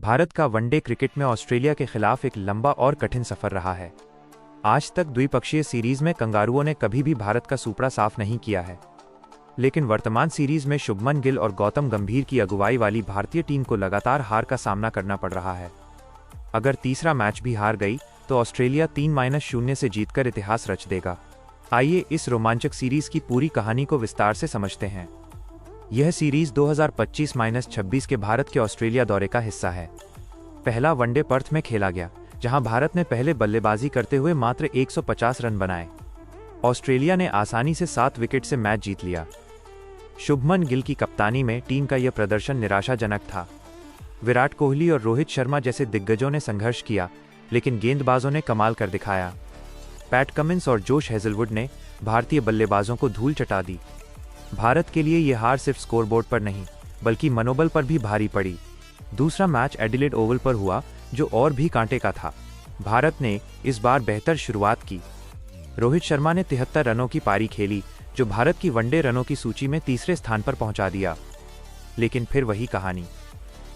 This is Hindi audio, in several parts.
भारत का वनडे क्रिकेट में ऑस्ट्रेलिया के खिलाफ एक लंबा और कठिन सफर रहा है। आज तक द्विपक्षीय सीरीज में कंगारुओं ने कभी भी भारत का सूपड़ा साफ नहीं किया है, लेकिन वर्तमान सीरीज में शुभमन गिल और गौतम गंभीर की अगुवाई वाली भारतीय टीम को लगातार हार का सामना करना पड़ रहा है। अगर तीसरा मैच भी हार गई तो ऑस्ट्रेलिया 3-0 से जीतकर इतिहास रच देगा। आइए इस रोमांचक सीरीज की पूरी कहानी को विस्तार से समझते हैं। यह सीरीज 2025-26 के भारत के ऑस्ट्रेलिया दौरे का हिस्सा है। पहला वनडे पर्थ में खेला गया, जहां भारत ने पहले बल्लेबाजी करते हुए मात्र 150 रन बनाए। ऑस्ट्रेलिया ने आसानी से 7 विकेट से मैच जीत लिया। शुभमन गिल की कप्तानी में टीम का यह प्रदर्शन निराशाजनक था। विराट कोहली और रोहित शर्मा जैसे दिग्गजों ने संघर्ष किया, लेकिन गेंदबाजों ने कमाल कर दिखाया। पैट कमिंस और जोश हेजलवुड ने भारतीय बल्लेबाजों को धूल चटा दी। भारत के लिए यह हार सिर्फ स्कोरबोर्ड पर नहीं, बल्कि मनोबल पर भी भारी पड़ी। दूसरा मैच एडिलेड ओवल पर हुआ, जो और भी कांटे का था। भारत ने इस बार बेहतर शुरुआत की। रोहित शर्मा ने 73 रनों की पारी खेली, जो भारत की वनडे रनों की सूची में तीसरे स्थान पर पहुंचा दिया। लेकिन फिर वही कहानी।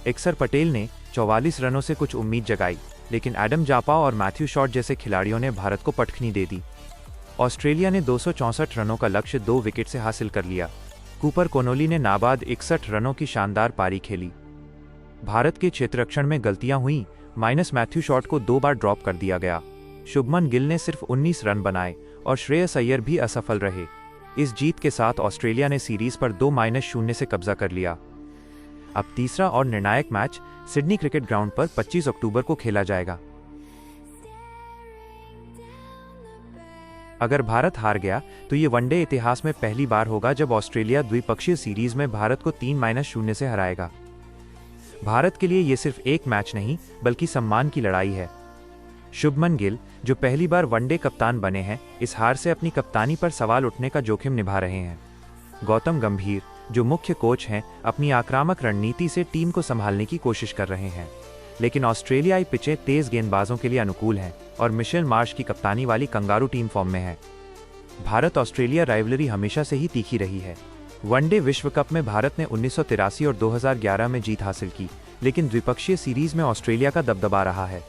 अक्षर पटेल ने 44 रनों से कुछ उम्मीद जगाई, लेकिन एडम जापा और मैथ्यू शॉट जैसे खिलाड़ियों ने भारत को पटखनी दे दी। ऑस्ट्रेलिया ने 264 रनों का लक्ष्य 2 विकेट से हासिल कर लिया। कूपर कोनोली ने नाबाद 61 रनों की शानदार पारी खेली। भारत के क्षेत्ररक्षण में गलतियां हुई, माइनस मैथ्यू शॉट को 2 बार ड्रॉप कर दिया गया। शुभमन गिल ने सिर्फ 19 रन बनाए और श्रेयस अय्यर भी असफल रहे। इस जीत के साथ ऑस्ट्रेलिया ने सीरीज पर 2-0 से कब्जा कर लिया। अब तीसरा और निर्णायक मैच सिडनी क्रिकेट ग्राउंड पर 25 अक्टूबर को खेला जाएगा। अगर भारत हार गया तो ये वनडे इतिहास में पहली बार होगा जब ऑस्ट्रेलिया द्विपक्षीय सीरीज में भारत को 3-0 से हराएगा। भारत के लिए ये सिर्फ एक मैच नहीं, बल्कि सम्मान की लड़ाई है। शुभमन गिल, जो पहली बार वनडे कप्तान बने हैं, इस हार से अपनी कप्तानी पर सवाल उठने का जोखिम निभा रहे हैं। गौतम गंभीर, जो मुख्य कोच हैं, अपनी आक्रामक रणनीति से टीम को संभालने की कोशिश कर रहे हैं। लेकिन ऑस्ट्रेलियाई पिचें तेज गेंदबाजों के लिए अनुकूल हैं और मिशेल मार्श की कप्तानी वाली कंगारू टीम फॉर्म में है। भारत ऑस्ट्रेलिया राइवलरी हमेशा से ही तीखी रही है। वनडे विश्व कप में भारत ने 1983 और 2011 में जीत हासिल की, लेकिन द्विपक्षीय सीरीज में ऑस्ट्रेलिया का दबदबा रहा है।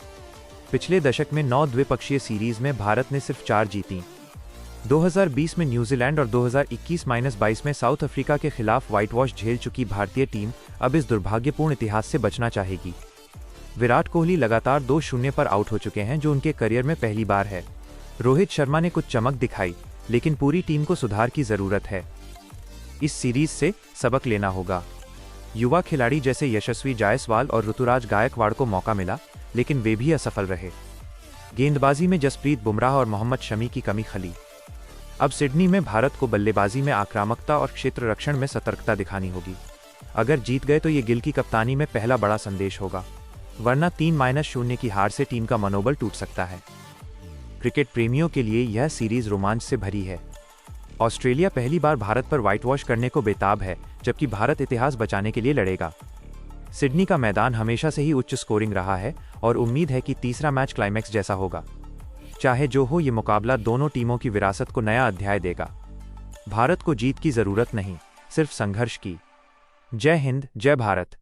पिछले दशक में 9 द्विपक्षीय सीरीज में भारत ने सिर्फ 4 जीती। 2020 में न्यूजीलैंड और 2021-22 में साउथ अफ्रीका के खिलाफ व्हाइट वॉश झेल चुकी भारतीय टीम अब इस दुर्भाग्यपूर्ण इतिहास से बचना चाहेगी। विराट कोहली लगातार 2-0 पर आउट हो चुके हैं, जो उनके करियर में पहली बार है। रोहित शर्मा ने कुछ चमक दिखाई, लेकिन पूरी टीम को सुधार की जरूरत है। इस सीरीज से सबक लेना होगा। युवा खिलाड़ी जैसे यशस्वी जायसवाल और ऋतुराज गायकवाड़ को मौका मिला, लेकिन वे भी असफल रहे। गेंदबाजी में जसप्रीत बुमराह और मोहम्मद शमी की कमी खली। अब सिडनी में भारत को बल्लेबाजी में आक्रामकता और क्षेत्र रक्षण में सतर्कता दिखानी होगी। अगर जीत गए तो ये गिल की कप्तानी में पहला बड़ा संदेश होगा, वरना 3-0 की हार से टीम का मनोबल टूट सकता है। क्रिकेट प्रेमियों के लिए यह सीरीज रोमांच से भरी है। ऑस्ट्रेलिया पहली बार भारत पर व्हाइट वॉश करने को बेताब है, जबकि भारत इतिहास बचाने के लिए लड़ेगा। सिडनी का मैदान हमेशा से ही उच्च स्कोरिंग रहा है और उम्मीद है कि तीसरा मैच क्लाइमैक्स जैसा होगा। चाहे जो हो, ये मुकाबला दोनों टीमों की विरासत को नया अध्याय देगा। भारत को जीत की जरूरत नहीं, सिर्फ संघर्ष की। जय हिंद, जय भारत।